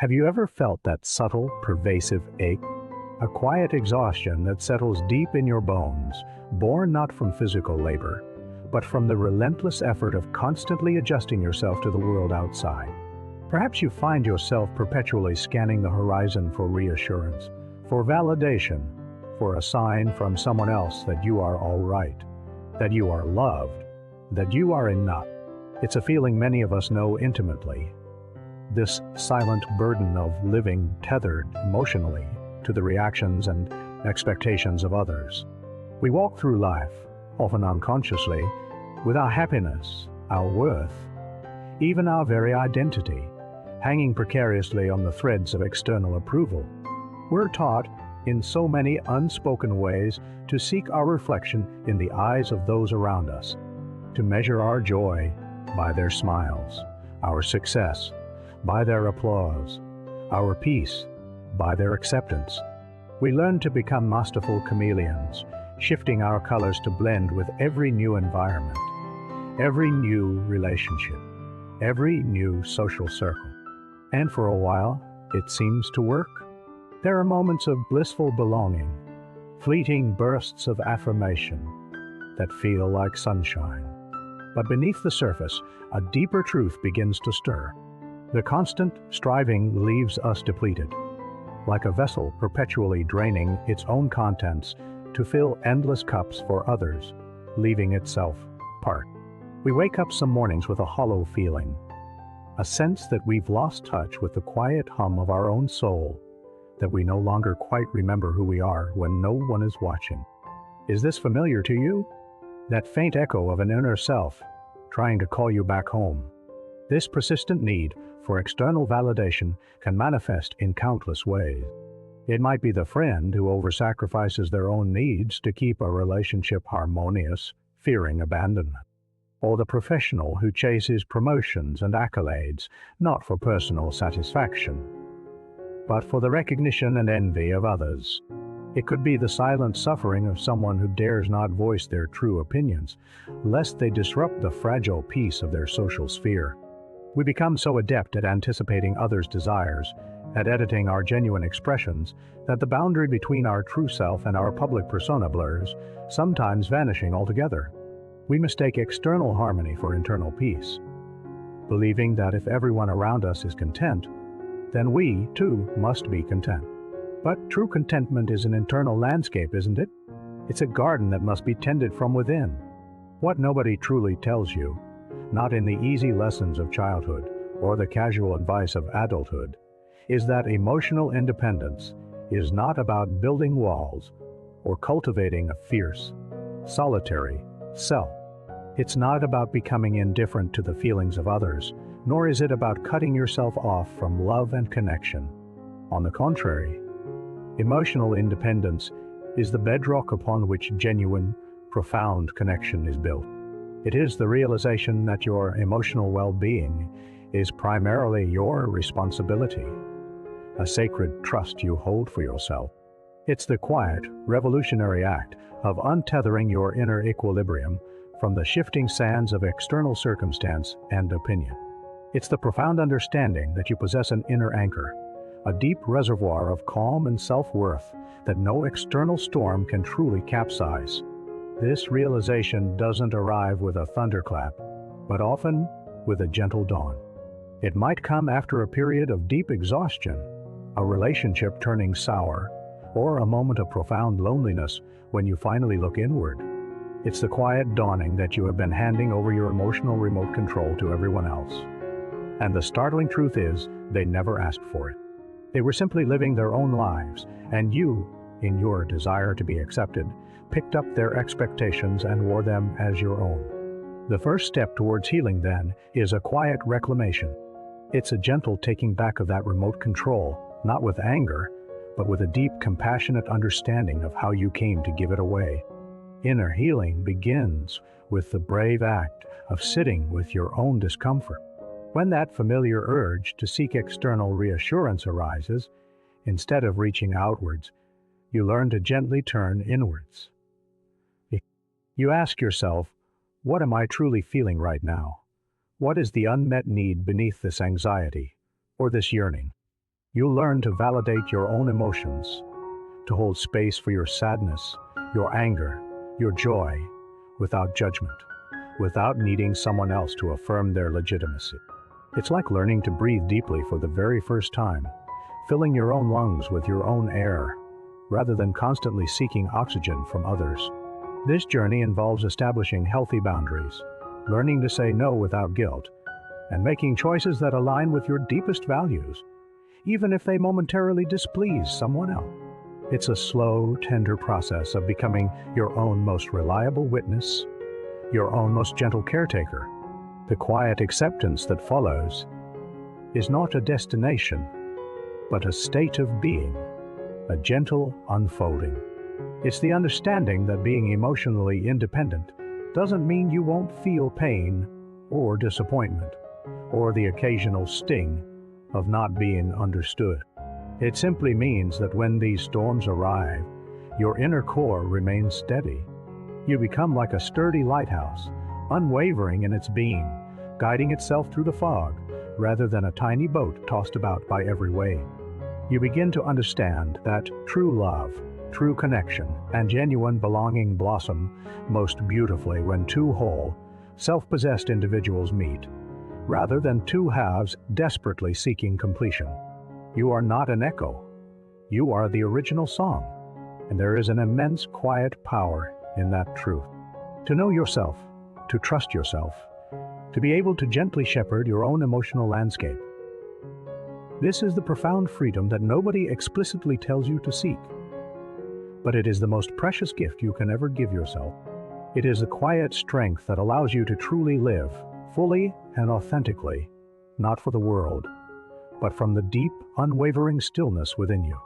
Have you ever felt that subtle, pervasive ache? A quiet exhaustion that settles deep in your bones, born not from physical labor, but from the relentless effort of constantly adjusting yourself to the world outside. Perhaps you find yourself perpetually scanning the horizon for reassurance, for validation, for a sign from someone else that you are all right, that you are loved, that you are enough. It's a feeling many of us know intimately. This silent burden of living tethered emotionally to the reactions and expectations of others. We walk through life, often unconsciously, with our happiness, our worth, even our very identity, hanging precariously on the threads of external approval. We're taught, in so many unspoken ways, to seek our reflection in the eyes of those around us, to measure our joy by their smiles, our success by their applause, our peace by their acceptance. We learn to become masterful chameleons, shifting our colors to blend with every new environment, every new relationship, every new social circle. And for a while, it seems to work. There are moments of blissful belonging, fleeting bursts of affirmation that feel like sunshine. But beneath the surface, a deeper truth begins to stir. The constant striving leaves us depleted, like a vessel perpetually draining its own contents to fill endless cups for others, leaving itself part. We wake up some mornings with a hollow feeling, a sense that we've lost touch with the quiet hum of our own soul, that we no longer quite remember who we are when no one is watching. Is this familiar to you? That faint echo of an inner self trying to call you back home. This persistent need for external validation can manifest in countless ways. It might be the friend who over-sacrifices their own needs to keep a relationship harmonious, fearing abandonment. Or the professional who chases promotions and accolades, not for personal satisfaction, but for the recognition and envy of others. It could be the silent suffering of someone who dares not voice their true opinions, lest they disrupt the fragile peace of their social sphere. We become so adept at anticipating others' desires, at editing our genuine expressions, that the boundary between our true self and our public persona blurs, sometimes vanishing altogether. We mistake external harmony for internal peace, believing that if everyone around us is content, then we, too, must be content. But true contentment is an internal landscape, isn't it? It's a garden that must be tended from within. What nobody truly tells you, not in the easy lessons of childhood or the casual advice of adulthood, is that emotional independence is not about building walls or cultivating a fierce, solitary self. It's not about becoming indifferent to the feelings of others, nor is it about cutting yourself off from love and connection. On the contrary, emotional independence is the bedrock upon which genuine, profound connection is built. It is the realization that your emotional well-being is primarily your responsibility, a sacred trust you hold for yourself. It's the quiet, revolutionary act of untethering your inner equilibrium from the shifting sands of external circumstance and opinion. It's the profound understanding that you possess an inner anchor, a deep reservoir of calm and self-worth that no external storm can truly capsize. This realization doesn't arrive with a thunderclap, but often with a gentle dawn. It might come after a period of deep exhaustion, a relationship turning sour, or a moment of profound loneliness when you finally look inward. It's the quiet dawning that you have been handing over your emotional remote control to everyone else. And the startling truth is, they never asked for it. They were simply living their own lives, and you, in your desire to be accepted, picked up their expectations and wore them as your own. The first step towards healing, then, is a quiet reclamation. It's a gentle taking back of that remote control, not with anger, but with a deep, compassionate understanding of how you came to give it away. Inner healing begins with the brave act of sitting with your own discomfort. When that familiar urge to seek external reassurance arises, instead of reaching outwards, you learn to gently turn inwards. You ask yourself, what am I truly feeling right now? What is the unmet need beneath this anxiety or this yearning? You'll learn to validate your own emotions, to hold space for your sadness, your anger, your joy, without judgment, without needing someone else to affirm their legitimacy. It's like learning to breathe deeply for the very first time, filling your own lungs with your own air, rather than constantly seeking oxygen from others. This journey involves establishing healthy boundaries, learning to say no without guilt, and making choices that align with your deepest values, even if they momentarily displease someone else. It's a slow, tender process of becoming your own most reliable witness, your own most gentle caretaker. The quiet acceptance that follows is not a destination, but a state of being, a gentle unfolding. It's the understanding that being emotionally independent doesn't mean you won't feel pain or disappointment, or the occasional sting of not being understood. It simply means that when these storms arrive, your inner core remains steady. You become like a sturdy lighthouse, unwavering in its beam, guiding itself through the fog, rather than a tiny boat tossed about by every wave. You begin to understand that true love, true connection, and genuine belonging blossom most beautifully when two whole, self-possessed individuals meet, rather than two halves desperately seeking completion. You are not an echo. You are the original song, and there is an immense quiet power in that truth. To know yourself, to trust yourself, to be able to gently shepherd your own emotional landscape. This is the profound freedom that nobody explicitly tells you to seek. But it is the most precious gift you can ever give yourself. It is the quiet strength that allows you to truly live, fully and authentically, not for the world, but from the deep, unwavering stillness within you.